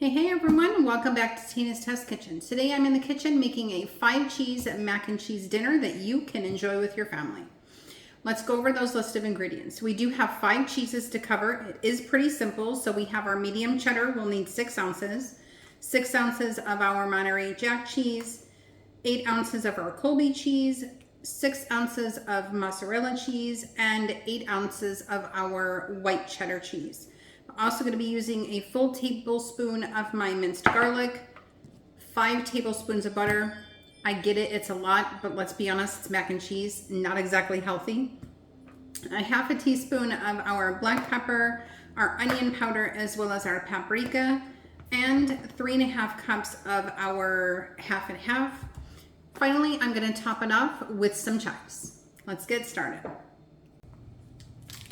Hey everyone, welcome back to Tina's Test Kitchen. Today I'm in the kitchen making a 5-cheese mac and cheese dinner that you can enjoy with your family. Let's go over those list of ingredients. We do have 5 cheeses to cover. It is pretty simple. So we have our medium cheddar, we'll need 6 ounces, 6 ounces of our Monterey Jack cheese, 8 ounces of our Colby cheese, 6 ounces of mozzarella cheese, and 8 ounces of our white cheddar cheese. I'm also going to be using a full tablespoon of my minced garlic, 5 tablespoons of butter. I get it, it's a lot, but let's be honest, it's mac and cheese, not exactly healthy. A half a teaspoon of our black pepper, our onion powder, as well as our paprika, and 3.5 cups of our half and half. Finally, I'm going to top it off with some chives. Let's get started.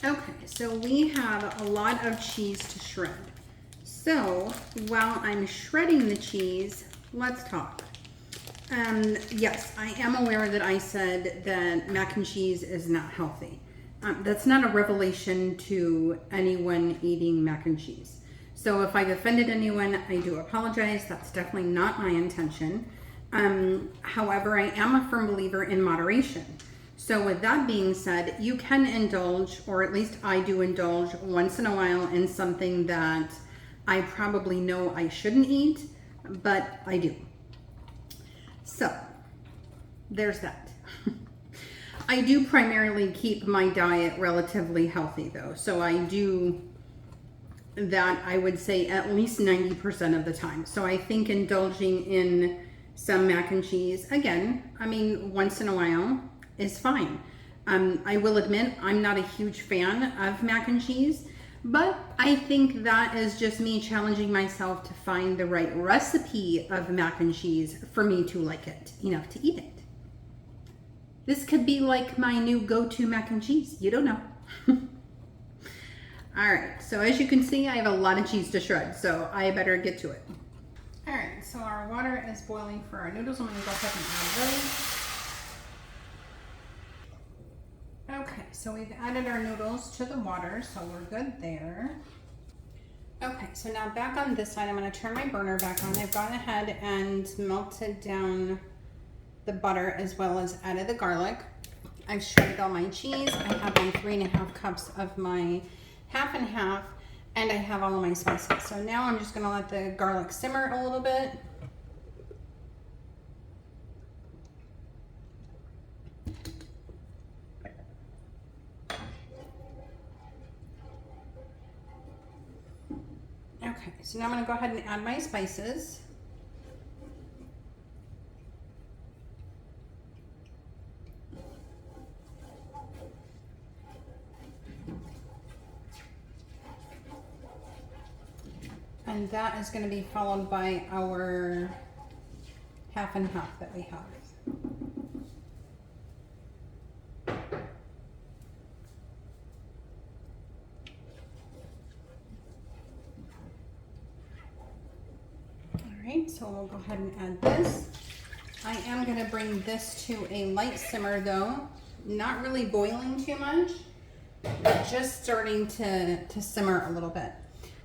Okay, so we have a lot of cheese to shred. So while I'm shredding the cheese, let's talk. Yes, I am aware that I said that mac and cheese is not healthy. That's not a revelation to anyone eating mac and cheese. So if I've offended anyone, I do apologize. That's definitely not my intention. However, I am a firm believer in moderation. So with that being said, you can indulge, or at least I do indulge once in a while in something that I probably know I shouldn't eat, but I do. So there's that. I do primarily keep my diet relatively healthy though. So I do that, I would say, at least 90% of the time. So I think indulging in some mac and cheese, again, I mean, once in a while, is fine. I will admit I'm not a huge fan of mac and cheese, but I think that is just me challenging myself to find the right recipe of mac and cheese for me to like it enough to eat it. This could be like my new go-to mac and cheese. You don't know. All right, so as you can see, I have a lot of cheese to shred, so I better get to it. All right, so our water is boiling for our noodles. I'm gonna go ahead and add those. Okay, so we've added our noodles to the water, so we're good there. Okay, so now back on this side, I'm going to turn my burner back on. I've gone ahead and melted down the butter as well as added the garlic. I've shredded all my cheese. I have my 3.5 cups of my half and half, and I have all of my spices. So now I'm just going to let the garlic simmer a little bit. Okay, so now I'm going to go ahead and add my spices. And that is going to be followed by our half and half that we have. So we'll go ahead and add this. I am going to bring this to a light simmer though, not really boiling too much, but just starting to simmer a little bit.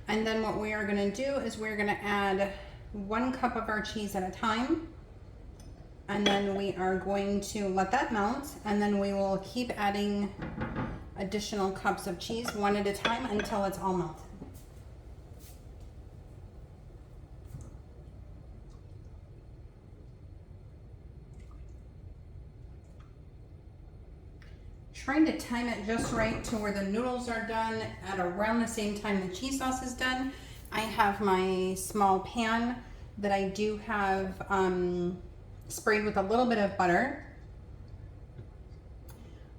And then what we are going to do is we're going to add 1 cup of our cheese at a time. And then we are going to let that melt, and then we will keep adding additional cups of cheese one at a time until it's all melted. Trying to time it just right to where the noodles are done at around the same time the cheese sauce is done. I have my small pan that I do have sprayed with a little bit of butter.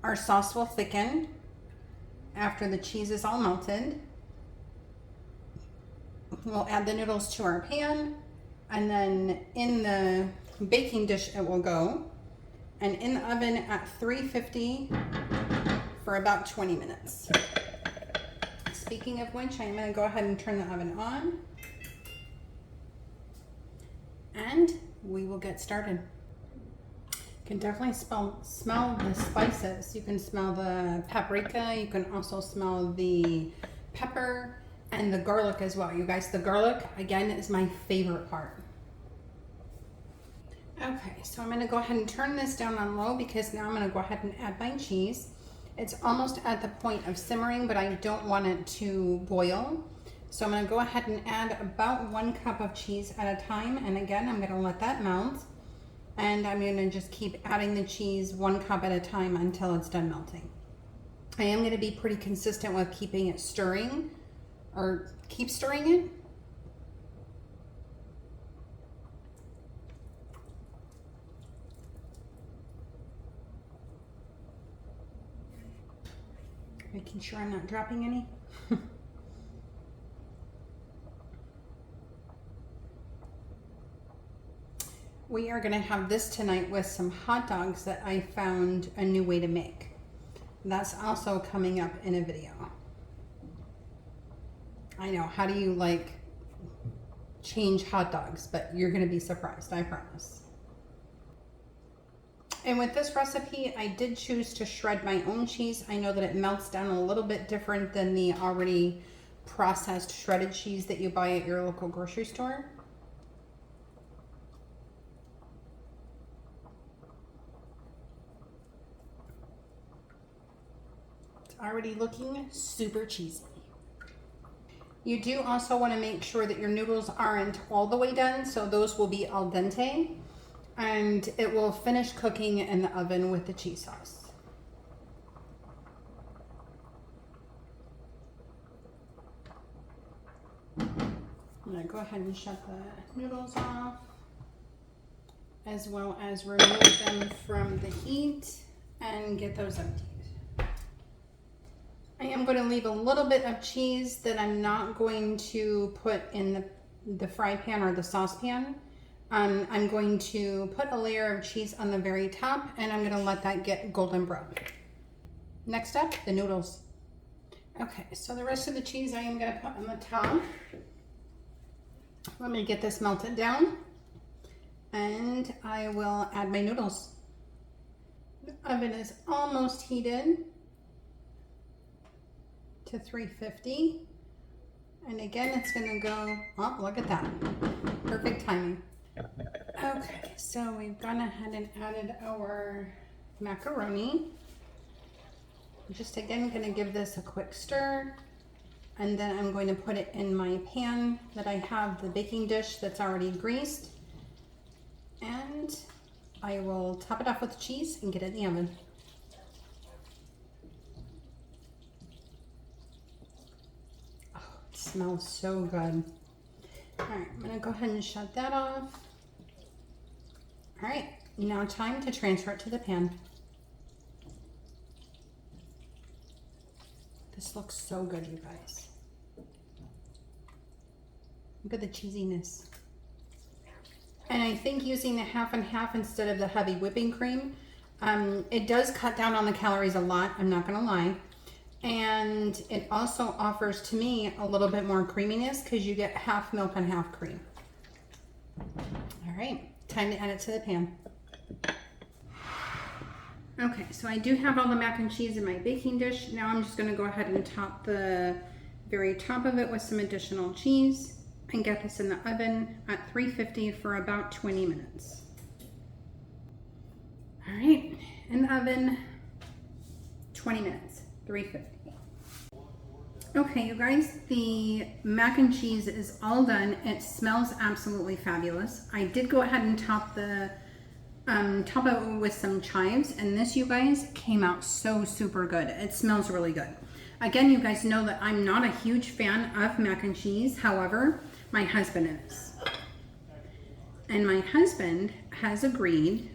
Our sauce will thicken after the cheese is all melted. We'll add the noodles to our pan, and then in the baking dish it will go, and in the oven at 350 for about 20 minutes. Speaking of which, I'm going to go ahead and turn the oven on, and we will get started. You can definitely smell the spices. You can smell the paprika, you can also smell the pepper, And the garlic as well. You guys, the garlic, again, is my favorite part. Okay, so I'm gonna go ahead and turn this down on low because now I'm gonna go ahead and add my cheese. It's almost at the point of simmering, but I don't want it to boil. So I'm gonna go ahead and add about 1 cup of cheese at a time. And again, I'm gonna let that melt. And I'm gonna just keep adding the cheese 1 cup at a time until it's done melting. I am gonna be pretty consistent with keeping it stirring, or keep stirring it. Making sure I'm not dropping any. We are gonna have this tonight with some hot dogs that I found a new way to make. That's also coming up in a video. I know, how do you like change hot dogs? But you're gonna be surprised, I promise. And with this recipe, I did choose to shred my own cheese. I know that it melts down a little bit different than the already processed shredded cheese that you buy at your local grocery store. It's already looking super cheesy. You do also want to make sure that your noodles aren't all the way done, so those will be al dente. And it will finish cooking in the oven with the cheese sauce. I'm gonna go ahead and shut the noodles off, as well as remove them from the heat and get those emptied. I am going to leave a little bit of cheese that I'm not going to put in the fry pan or the saucepan. I'm going to put a layer of cheese on the very top, and I'm going to let that get golden brown. Next up, the noodles. Okay, so the rest of the cheese I am going to put on the top. Let me get this melted down, and I will add my noodles. The oven is almost heated to 350. And again, it's going to go, oh, look at that. Perfect timing. Okay, so we've gone ahead and added our macaroni. Just again, going to give this a quick stir, and then I'm going to put it in my pan that I have the baking dish that's already greased, and I will top it off with cheese and get it in the oven. Oh, it smells so good. All right, I'm going to go ahead and shut that off. All right, now time to transfer it to the pan. This looks so good, you guys. Look at the cheesiness. And I think using the half and half instead of the heavy whipping cream, it does cut down on the calories a lot, I'm not gonna lie. And it also offers to me a little bit more creaminess because you get half milk and half cream. All right. Time to add it to the pan. Okay, so I do have all the mac and cheese in my baking dish. Now I'm just going to go ahead and top the very top of it with some additional cheese and get this in the oven at 350 for about 20 minutes. All right, in the oven, 20 minutes, 350. Okay, you guys, the mac and cheese is all done. It smells absolutely fabulous. I did go ahead and top it with some chives, and this, you guys, came out so super good. It smells really good. Again, you guys know that I'm not a huge fan of mac and cheese. However, my husband is. And my husband has agreed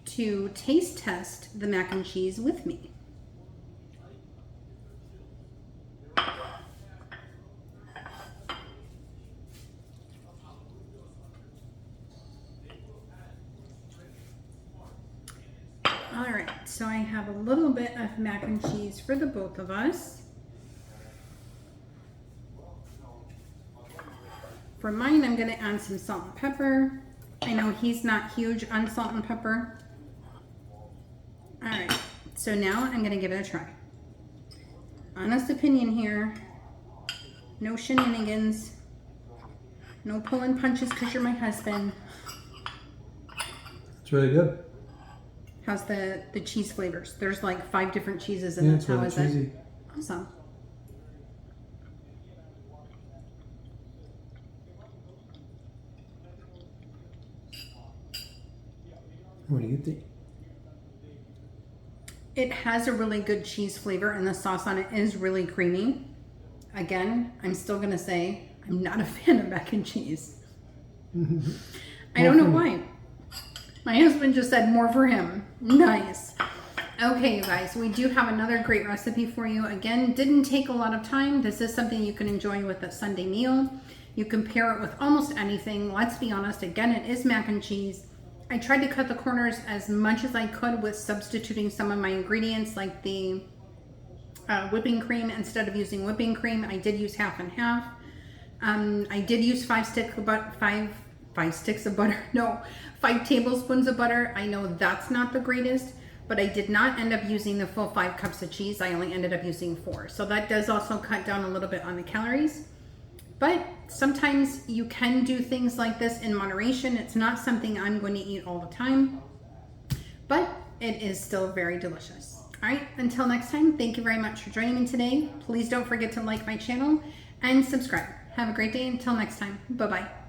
to taste test the mac and cheese with me. All right, so I have a little bit of mac and cheese for the both of us. For mine, I'm gonna add some salt and pepper. I know he's not huge on salt and pepper. All right, so now I'm gonna give it a try. Honest opinion here, No shenanigans. No pulling punches because you're my husband. It's really good. How's the cheese flavors? There's like 5 different cheeses in Yeah, it. it's How really is cheesy. it? Awesome. What do you think? It has a really good cheese flavor and the sauce on it is really creamy. Again, I'm still going to say I'm not a fan of mac and cheese. I don't know why. My husband just said more for him. Nice. Okay, you guys, we do have another great recipe for you. Again, didn't take a lot of time. This is something you can enjoy with a Sunday meal. You can pair it with almost anything. Let's be honest, again, it is mac and cheese. I tried to cut the corners as much as I could with substituting some of my ingredients like the whipping cream. Instead of using whipping cream, I did use half and half. I did use 5 tablespoons of butter. I know that's not the greatest, but I did not end up using the full 5 cups of cheese. I only ended up using 4. So that does also cut down a little bit on the calories. But sometimes you can do things like this in moderation. It's not something I'm going to eat all the time, but it is still very delicious. All right, until next time, thank you very much for joining me today. Please don't forget to like my channel and subscribe. Have a great day. Until next time. Bye-bye.